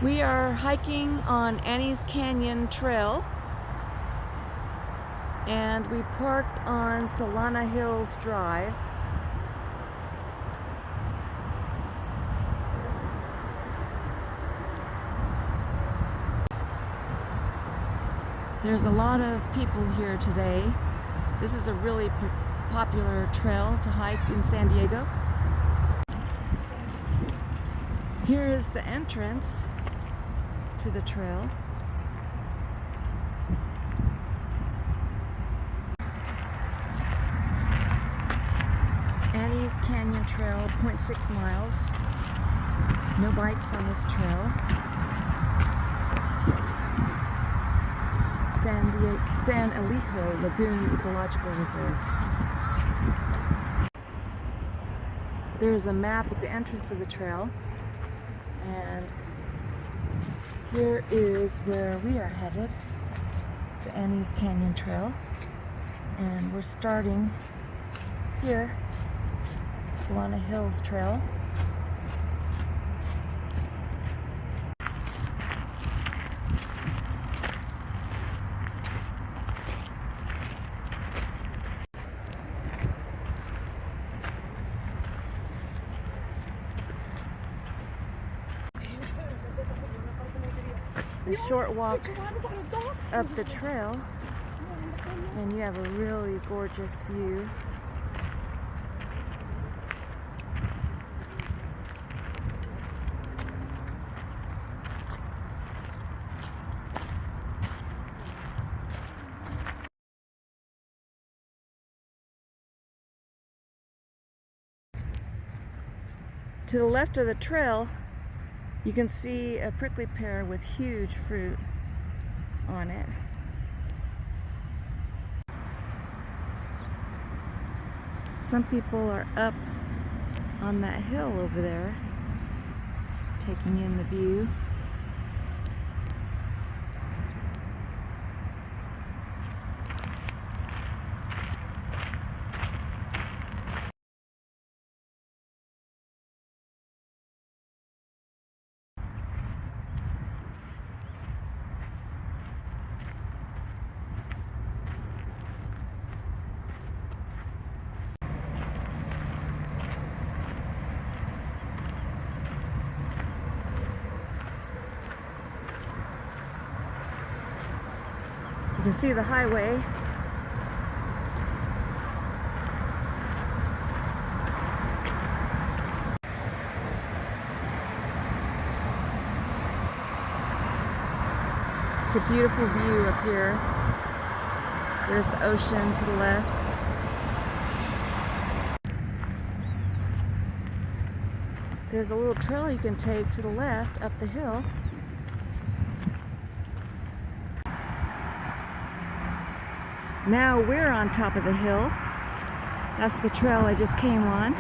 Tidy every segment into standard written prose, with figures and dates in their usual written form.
We are hiking on Annie's Canyon Trail, and we parked on Solana Hills Drive. There's a lot of people here today. This is a really popular trail to hike in San Diego. Here is the entrance to the trail. Annie's Canyon Trail, 0.6 miles. No bikes on this trail. San Elijo Lagoon Ecological Reserve. There's a map at the entrance of the trail, and here is where we are headed, the Annie's Canyon Trail, and we're starting here, Solana Hills Trail. A short walk up the trail, and you have a really gorgeous view. To the left of the trail, you can see a prickly pear with huge fruit on it. Some people are up on that hill over there, taking in the view. You can see the highway. It's a beautiful view up here. There's the ocean to the left. There's a little trail you can take to the left up the hill. Now we're on top of the hill. That's the trail I just came on.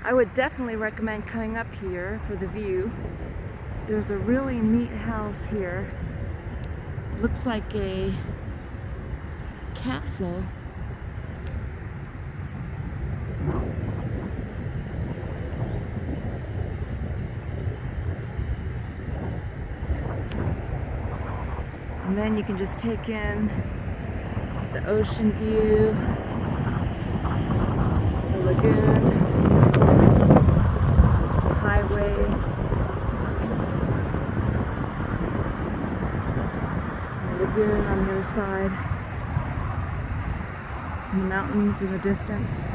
I would definitely recommend coming up here for the view. There's a really neat house here. Looks like a castle. And then you can just take in the ocean view, the lagoon, the highway, the lagoon on the other side, and the mountains in the distance.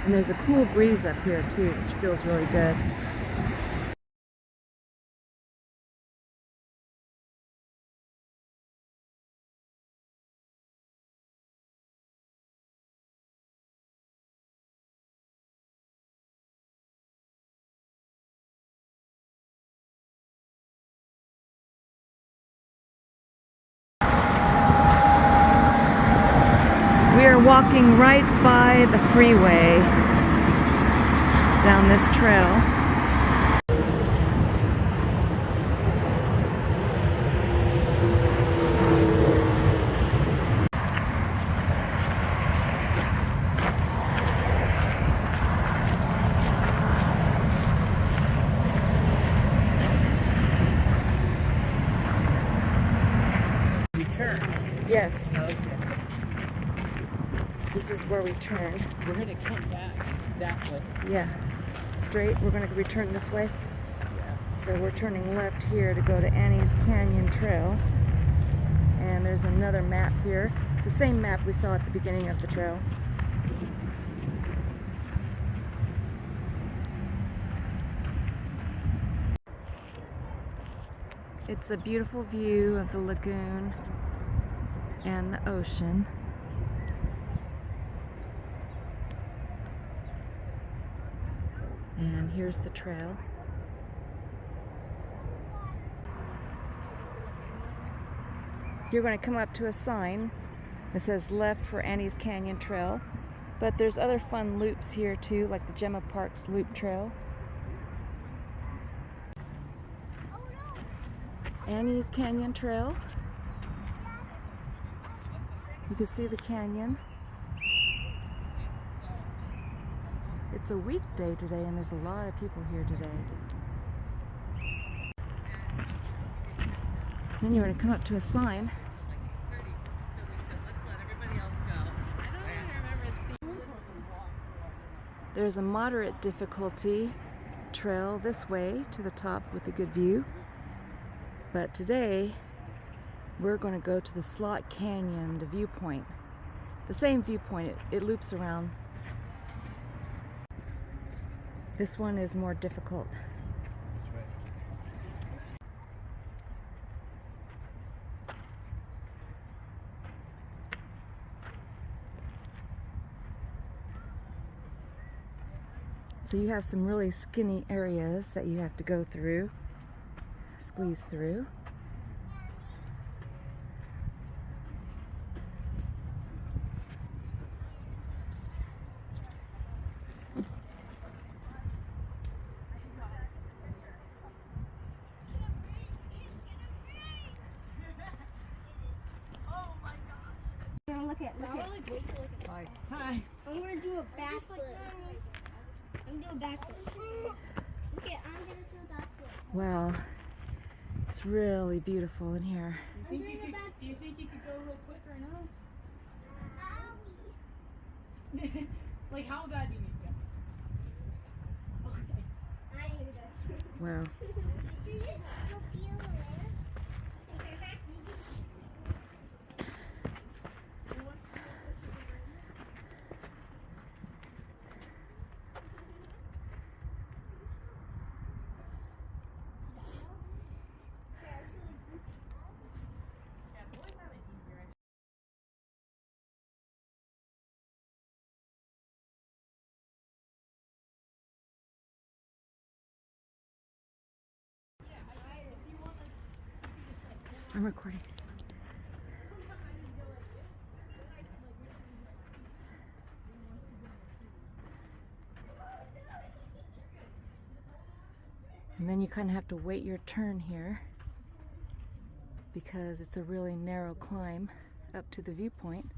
And there's a cool breeze up here too, which feels really good. We are walking right by the freeway down this trail. This is where we turn. We're gonna come back that way. Yeah, straight. We're going to return this way. Yeah. So we're turning left here to go to Annie's Canyon Trail. And there's another map here. The same map we saw at the beginning of the trail. It's a beautiful view of the lagoon and the ocean. And here's the trail. You're going to come up to a sign that says left for Annie's Canyon Trail, but there's other fun loops here too, like the Gemma Parks Loop Trail. Annie's Canyon Trail. You can see the canyon. It's a weekday today and there's a lot of people here today. Then you're going to come up to a sign. There's a moderate difficulty trail this way to the top with a good view. But today we're going to go to the Slot Canyon, the viewpoint. The same viewpoint, it loops around. This one is more difficult. So you have some really skinny areas that you have to go through, squeeze through. Look at. Hi. Hi. I'm gonna do a backflip. I'm gonna do a backflip. Okay, I'm gonna do a backflip. Wow, it's really beautiful in here. Do you think you could go a little quicker now? Like how bad do you need to go? Okay. I knew that. Wow. I'm recording. And then you kind of have to wait your turn here because it's a really narrow climb up to the viewpoint.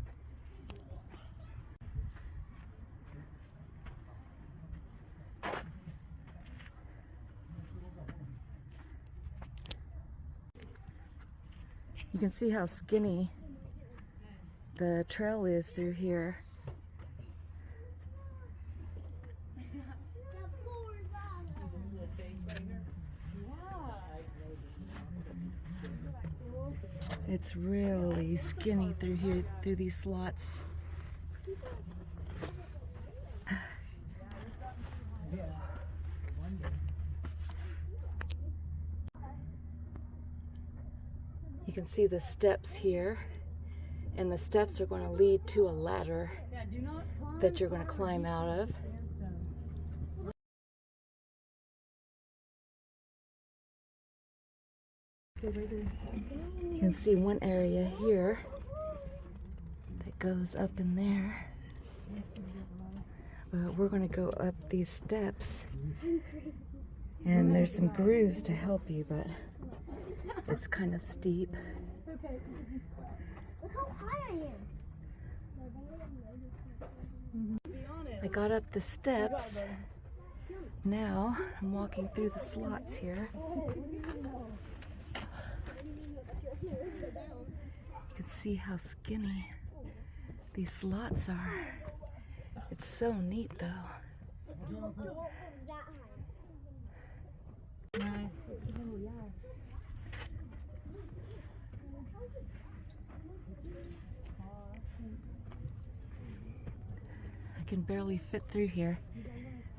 You can see how skinny the trail is through here. It's really skinny through here, through these slots. You can see the steps here, and the steps are going to lead to a ladder that you're going to climb out of. You can see one area here that goes up in there, but we're going to go up these steps, and there's some grooves to help you, but it's kind of steep. Look how high I am. I got up the steps. Now I'm walking through the slots here. You can see how skinny these slots are. It's so neat though. I can barely fit through here.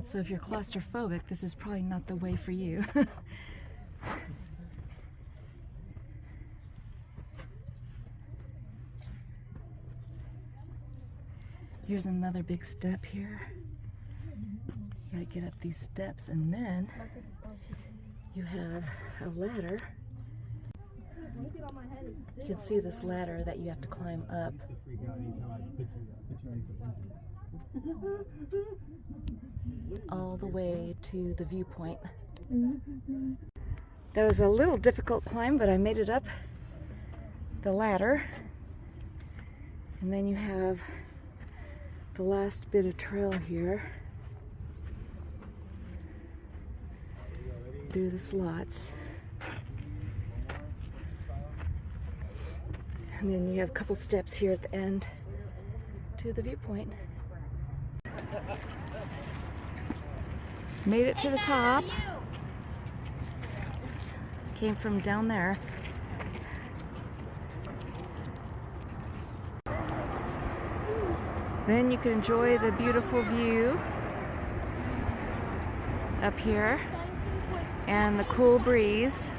So if you're claustrophobic, this is probably not the way for you. Here's another big step here. You gotta get up these steps, and then you have a ladder. You can see this ladder that you have to climb up. All the way to the viewpoint. That was a little difficult climb, but I made it up the ladder. And then you have the last bit of trail here through the slots. And then you have a couple steps here at the end to the viewpoint. Made it to the top. Came from down there. Then you can enjoy the beautiful view up here and the cool breeze.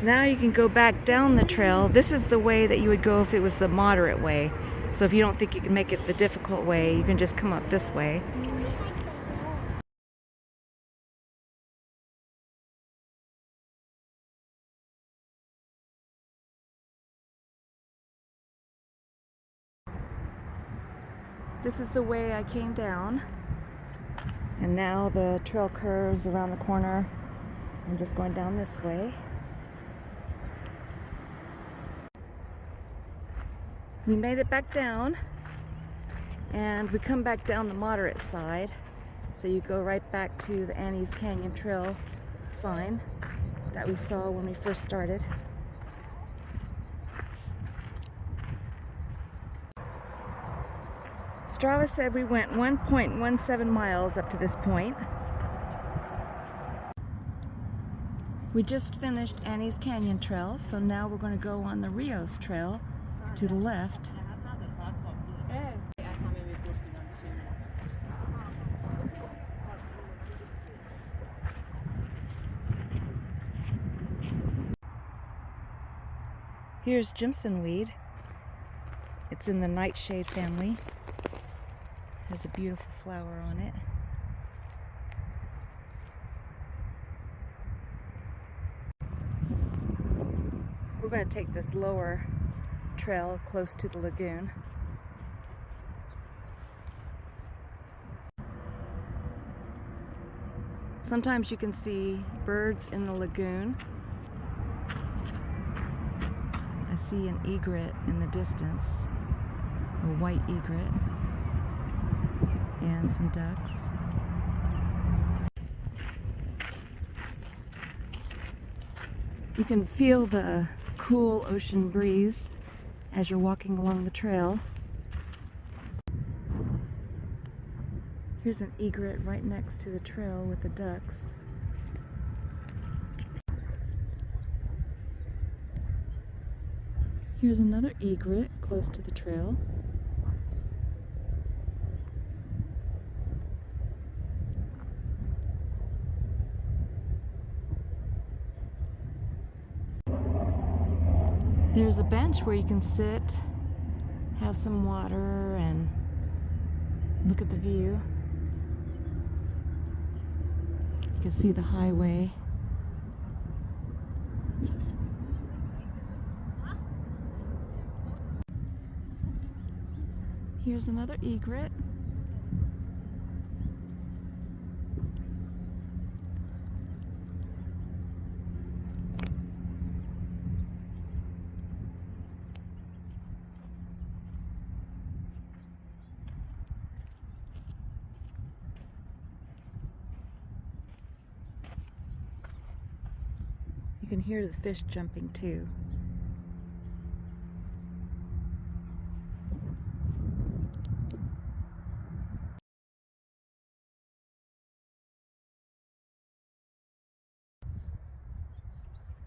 Now you can go back down the trail. This is the way that you would go if it was the moderate way. So if you don't think you can make it the difficult way, you can just come up this way. This is the way I came down. And now the trail curves around the corner and just going down this way. We made it back down, and we come back down the moderate side. So you go right back to the Annie's Canyon Trail sign that we saw when we first started. Strava said we went 1.17 miles up to this point. We just finished Annie's Canyon Trail, so now we're going to go on the Rios Trail to the left. Here's Jimson weed. It's in the nightshade family. Has a beautiful flower on it. We're going to take this lower trail close to the lagoon. Sometimes you can see birds in the lagoon. I see an egret in the distance, a white egret, and some ducks. You can feel the cool ocean breeze as you're walking along the trail. Here's an egret right next to the trail with the ducks. Here's another egret close to the trail. There's a bench where you can sit, have some water, and look at the view. You can see the highway. Here's another egret. You can hear the fish jumping too.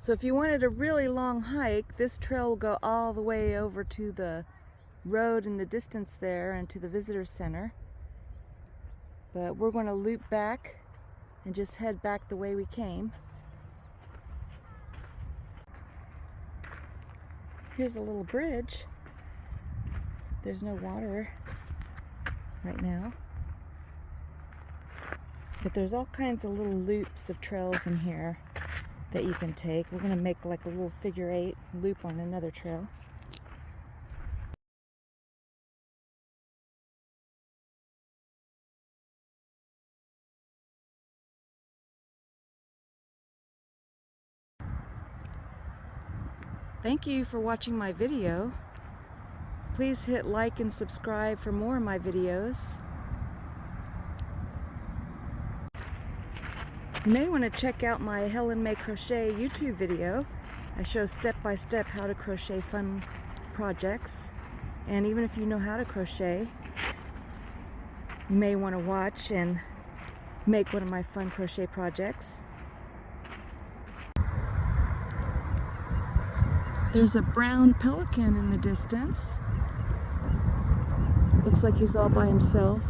So if you wanted a really long hike, this trail will go all the way over to the road in the distance there and to the visitor center. But we're going to loop back and just head back the way we came. Here's a little bridge. There's no water right now. But there's all kinds of little loops of trails in here that you can take. We're going to make like a little figure 8 loop on another trail. Thank you for watching my video. Please hit like and subscribe for more of my videos. You may want to check out my Helen May Crochet YouTube video. I show step-by-step how to crochet fun projects. And even if you know how to crochet, you may want to watch and make one of my fun crochet projects. There's a brown pelican in the distance. Looks like he's all by himself.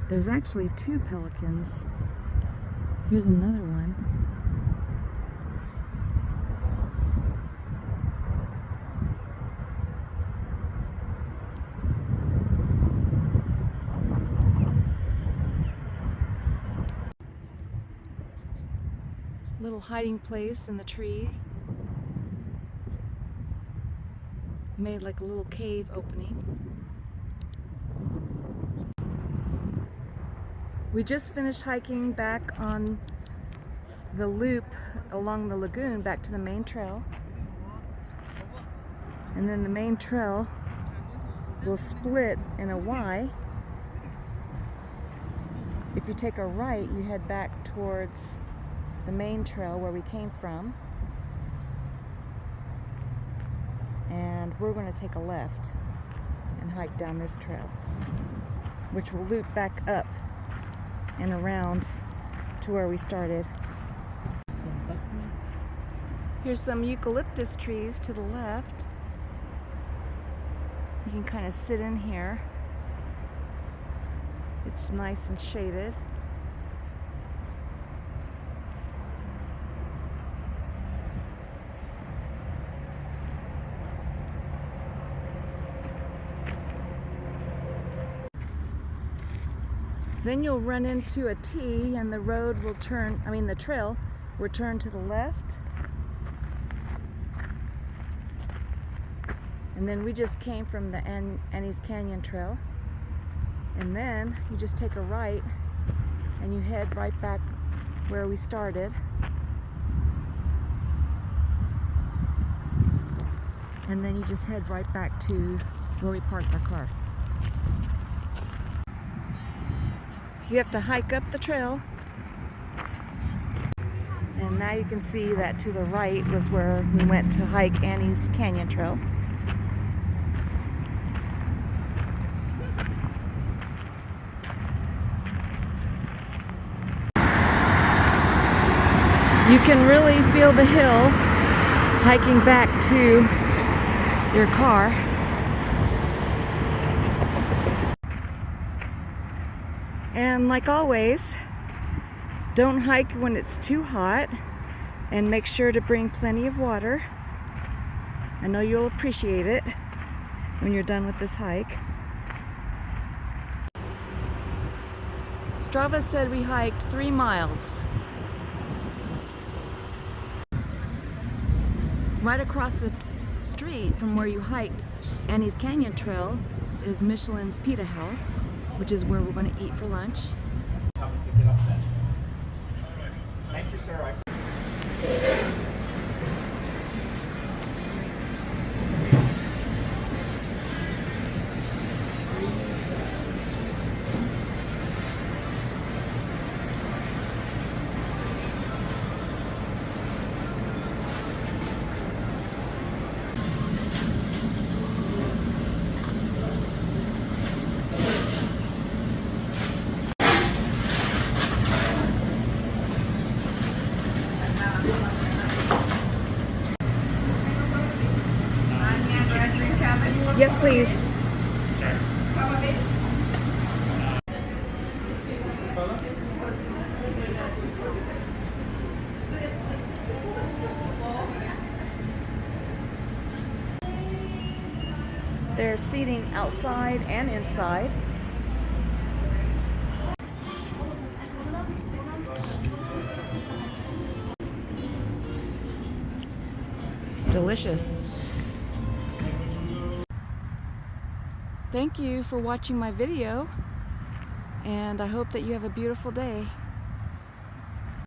There's actually 2 pelicans. Here's another one. Little hiding place in the tree. Made like a little cave opening. We just finished hiking back on the loop along the lagoon back to the main trail. And then the main trail will split in a Y. If you take a right, you head back towards the main trail where we came from. And we're going to take a left and hike down this trail, which will loop back up and around to where we started. Here's some eucalyptus trees to the left. You can kind of sit in here. It's nice and shaded. Then you'll run into a T and the road will turn, the trail will turn to the left. And then we just came from the Annie's Canyon Trail. And then you just take a right and you head right back where we started. And then you just head right back to where we parked our car. You have to hike up the trail. And now you can see that to the right was where we went to hike Annie's Canyon Trail. You can really feel the hill hiking back to your car. And like always, don't hike when it's too hot, and make sure to bring plenty of water. I know you'll appreciate it when you're done with this hike. Strava said we hiked 3 miles. Right across the street from where you hiked Annie's Canyon Trail is Michelin's Pita House, which is where we're going to eat for lunch. Thank you, sir. Yes, please. There's seating outside and inside. It's delicious. Thank you for watching my video, and I hope that you have a beautiful day.